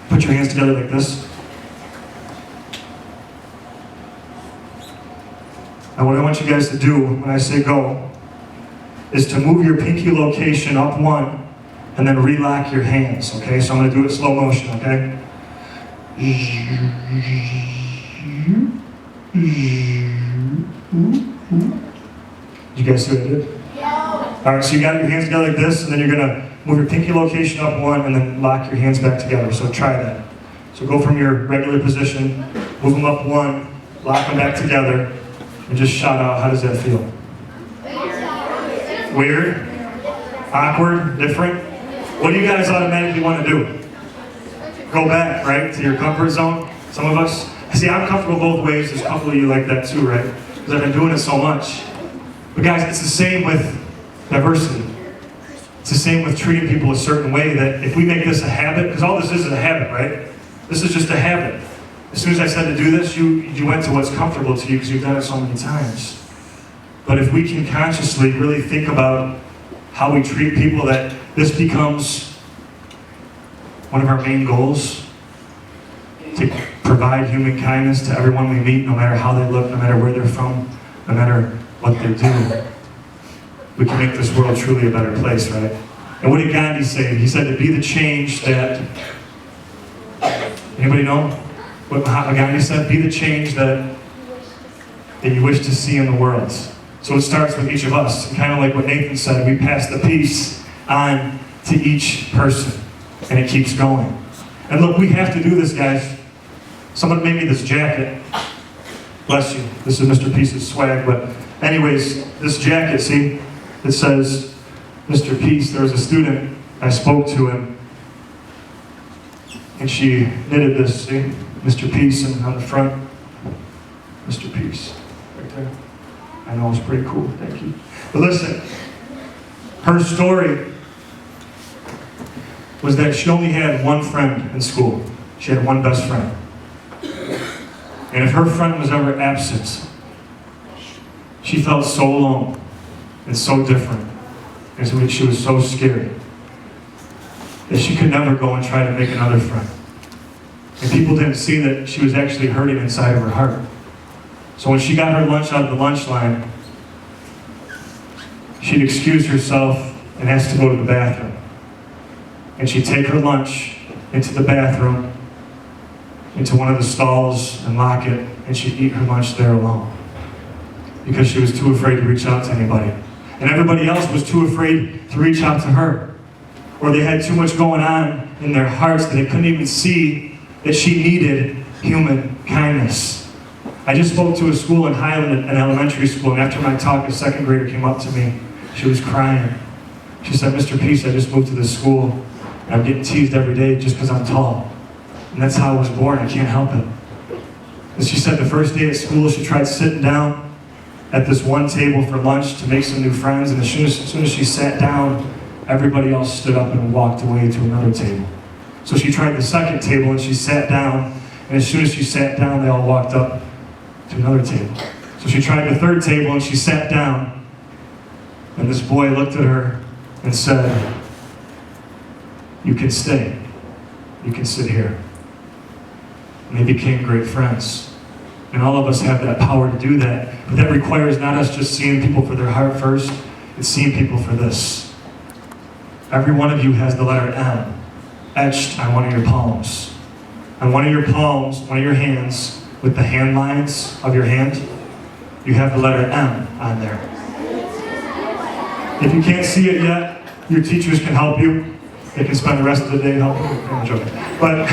Put your hands together like this. And what I want you guys to do when I say go is to move your pinky location up one and then relock your hands, okay? So I'm going to do it slow motion, okay? Did you guys see what I did? All right, so you got your hands together like this, and then you're going to move your pinky location up one and then lock your hands back together. So try that. So go from your regular position, move them up one, lock them back together, and just shout out, how does that feel? Weird? Awkward? Different? What do you guys automatically want to do? Go back, right, to your comfort zone? Some of us? See, I'm comfortable both ways. There's a couple of you like that too, right? Because I've been doing it so much. But guys, it's the same with diversity. It's the same with treating people a certain way, that if we make this a habit, because all this is a habit, right? This is just a habit. As soon as I said to do this, you went to what's comfortable to you because you've done it so many times. But if we can consciously really think about how we treat people, that this becomes one of our main goals, to provide human kindness to everyone we meet, no matter how they look, no matter where they're from, no matter what they do, we can make this world truly a better place, right? And what did Gandhi say? He said to be the change that, anybody know what Mahatma Gandhi said? Be the change that you wish to see in the world. So it starts with each of us. And kind of like what Nathan said, we pass the peace on to each person. And it keeps going. And look, we have to do this, guys. Someone made me this jacket. Bless you. This is Mr. Peace's swag. But anyways, this jacket, see, it says, Mr. Peace. There was a student, I spoke to him, and she knitted this, see, Mr. Peace, and on the front, Mr. Peace, right there. I know, it's pretty cool, thank you. But listen, her story was that she only had one friend in school. She had one best friend. And if her friend was ever absent, she felt so alone and so different. And so she was so scared that she could never go and try to make another friend. And people didn't see that she was actually hurting inside of her heart. So when she got her lunch out of the lunch line, she'd excuse herself and ask to go to the bathroom. And she'd take her lunch into the bathroom, into one of the stalls, and lock it, and she'd eat her lunch there alone. Because she was too afraid to reach out to anybody. And everybody else was too afraid to reach out to her. Or they had too much going on in their hearts that they couldn't even see that she needed human kindness. I just spoke to a school in Highland, an elementary school, and after my talk, a second grader came up to me. She was crying. She said, Mr. Peace, I just moved to this school, and I'm getting teased every day just because I'm tall. And that's how I was born, I can't help it. And she said the first day at school, she tried sitting down at this one table for lunch to make some new friends, and as soon as she sat down, everybody else stood up and walked away to another table. So she tried the second table and she sat down, and as soon as she sat down, they all walked up to another table. So she tried the third table and she sat down, and this boy looked at her and said, you can stay, you can sit here. And they became great friends. And all of us have that power to do that. But that requires not us just seeing people for their heart first, it's seeing people for this. Every one of you has the letter M etched on one of your palms. On one of your palms, one of your hands, with the hand lines of your hand, you have the letter M on there. If you can't see it yet, your teachers can help you. They can spend the rest of the day helping you. I'm joking. But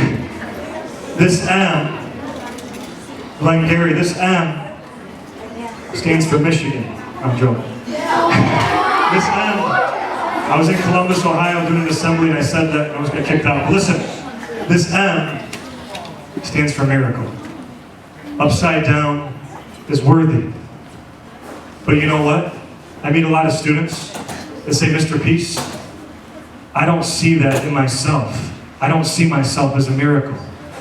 this M, Glengary, this M stands for Michigan. I'm joking. This M, I was in Columbus, Ohio doing an assembly, and I said that and I was going to get kicked out. But listen, this M stands for miracle. Upside down is worthy. But you know what? I meet a lot of students that say, Mr. Peace, I don't see that in myself. I don't see myself as a miracle.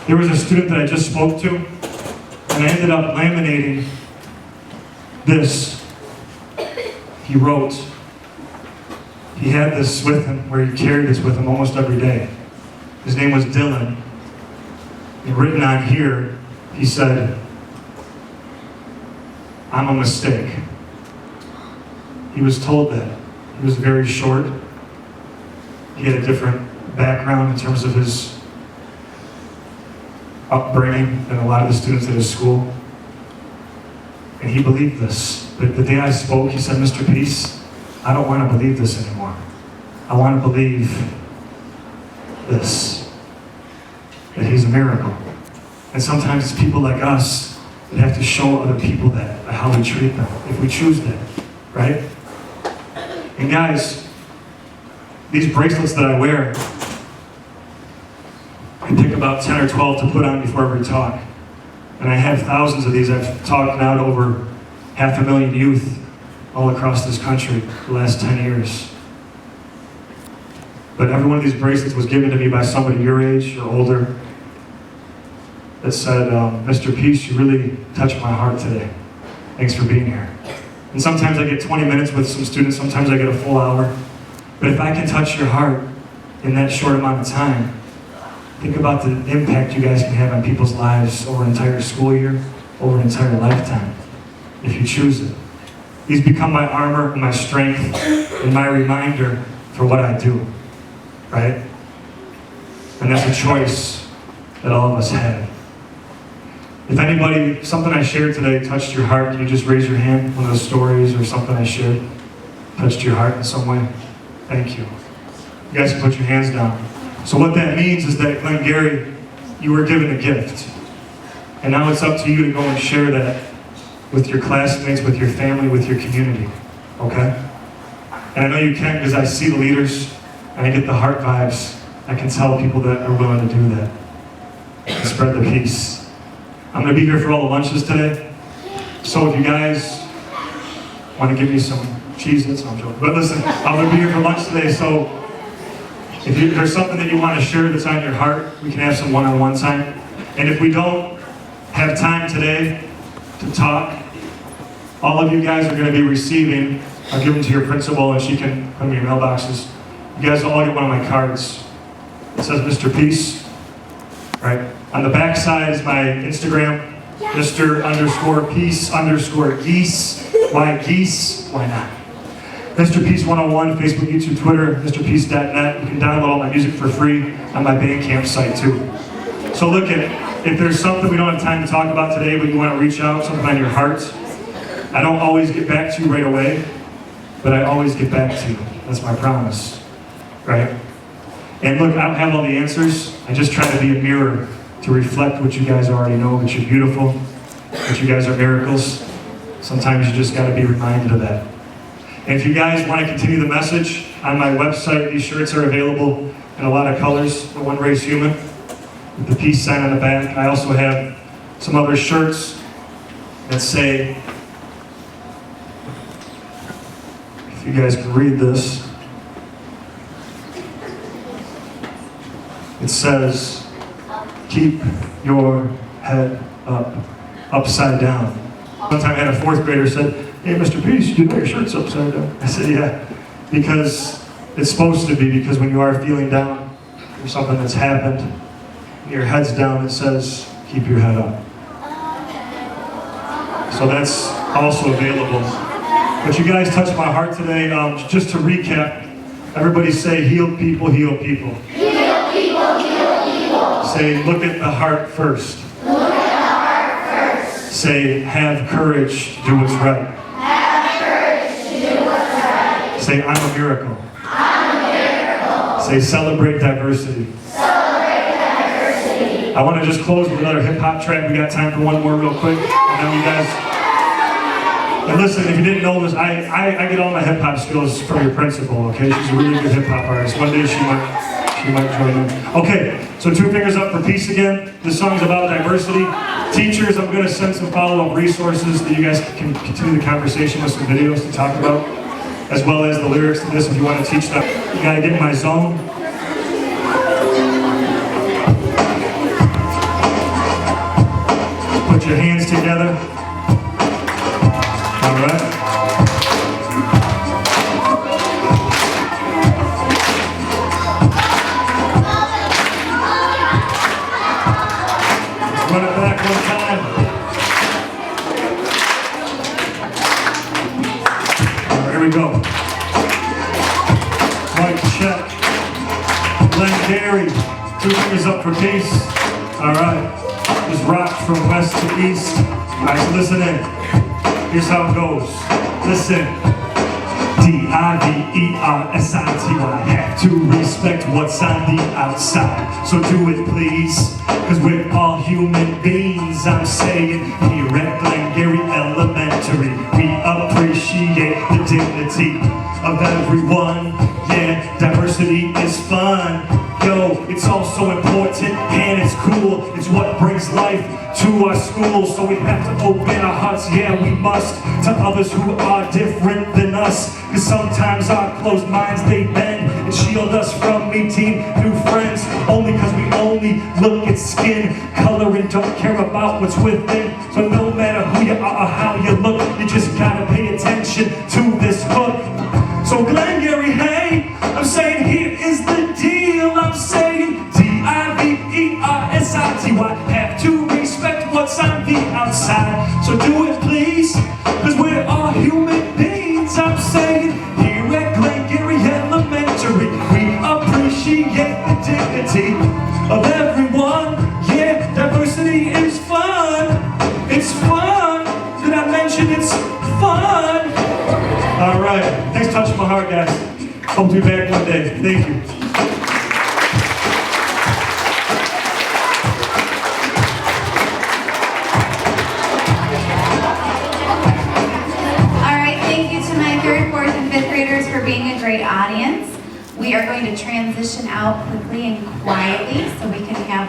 There was a student that I just spoke to, And I ended up laminating this. He wrote. He had this with him, where he carried this with him almost every day. His name was Dylan. And written on here, he said, "I'm a mistake." He was told that. He was very short. He had a different background in terms of his upbringing than a lot of the students at his school. And he believed this. But the day I spoke, he said, "Mr. Peace, I don't want to believe this anymore. I want to believe this, that he's a miracle." And sometimes it's people like us that have to show other people that, by how we treat them, if we choose that, right? And guys, these bracelets that I wear, I pick about 10 or 12 to put on before every talk. And I have thousands of these. I've talked now to over 500,000 youth all across this country the last 10 years. But every one of these bracelets was given to me by somebody your age or older that said, "Mr. Peace, you really touched my heart today. Thanks for being here." And sometimes I get 20 minutes with some students, sometimes I get a full hour. But if I can touch your heart in that short amount of time, think about the impact you guys can have on people's lives over an entire school year, over an entire lifetime, if you choose it. These become my armor and my strength and my reminder for what I do, right? And that's a choice that all of us have. If anybody, something I shared today touched your heart, can you just raise your hand? One of the stories or something I shared touched your heart in some way? Thank you. You guys can put your hands down. So what that means is that, Glengary, you were given a gift. And now it's up to you to go and share that with your classmates, with your family, with your community. Okay? And I know you can because I see the leaders and I get the heart vibes. I can tell people that are willing to do that. And spread the peace. I'm going to be here for all the lunches today. So if you guys want to give me some Cheez-Its, I'm joking. But listen, I'm going to be here for lunch today, so if there's something that you want to share that's on your heart, we can have some one-on-one time. And if we don't have time today to talk, all of you guys are going to be receiving, I'll give them to your principal and she can put them in your mailboxes. You guys will all get one of my cards. It says Mr. Peace, right? On the back side is my Instagram, Mr._Peace_Geese. Why geese? Why not? Mr. Peace 101, Facebook, YouTube, Twitter, MrPeace.net. You can download all my music for free on my Bandcamp site too. So look at it. If there's something we don't have time to talk about today, but you want to reach out, something on your heart, I don't always get back to you right away, but I always get back to you. That's my promise, right? And look, I don't have all the answers. I just try to be a mirror to reflect what you guys already know, that you're beautiful, that you guys are miracles. Sometimes you just got to be reminded of that. And if you guys want to continue the message, on my website, these shirts are available in a lot of colors. The One Race Human, with the peace sign on the back. I also have some other shirts that say, if you guys can read this, it says, "Keep your head up, upside down." One time I had a fourth grader said, "Hey, Mr. Peace, you know your shirt's upside down?" I said, "Yeah, because it's supposed to be, because when you are feeling down for something that's happened, and your head's down, it says, keep your head up." So that's also available. But you guys touched my heart today. Just to recap, everybody say, heal people, heal people. Heal people, heal people. Say, look at the heart first. Look at the heart first. Say, have courage to do what's right. Have courage to do what's right. Say, I'm a miracle. I'm a miracle. Say, celebrate diversity. Celebrate diversity. I want to just close with another hip-hop track. We got time for one more real quick. And then you guys... And listen, if you didn't know this, I get all my hip-hop skills from your principal, okay? She's a really good hip-hop artist. One day she might join in. Okay, so 2 fingers up for peace again. This song's about diversity. Teachers, I'm going to send some follow-up resources that you guys can continue the conversation with, some videos to talk about, as well as the lyrics to this if you want to teach them. You got to get in my zone. Put Put your hands together. All right. Let's run it back one time. All right, here we go. Mic check. Glengary, 2 fingers up for peace. All right, just rock from west to east. All right, so listen in. Here's how it goes. Listen. D-I-V-E-R-S-I-T-Y. Have to respect what's on the outside. So do it, please. Cause we're all human beings, I'm saying. Here at Glengary Elementary, we appreciate the dignity of everyone. Yeah, diversity is fun. Yo, it's all so important and it's cool. It's what brings life to our schools. So we have to open our hearts, yeah we must, to others who are different than us. Cause sometimes our closed minds, they bend and shield us from meeting new friends. Only cause we only look at skin color and don't care about what's within. So no matter who you are or how you look, you just gotta pay attention to this hook. So Glengary, hey, I'm saying here is the deal. I'm saying D-I-V-E-R-S-I-T-Y. Have to respect what's on the outside. So do it please, cause we're all human beings. I'm saying here at Glengary Elementary, we appreciate the dignity of everyone. Yeah, diversity is fun. It's fun. Did I mention it's fun? All right, thanks for touching my heart, guys. Hope to be back one day. Thank you. All right, thank you to my 3rd, 4th, and 5th graders for being a great audience. We are going to transition out quickly and quietly so we can have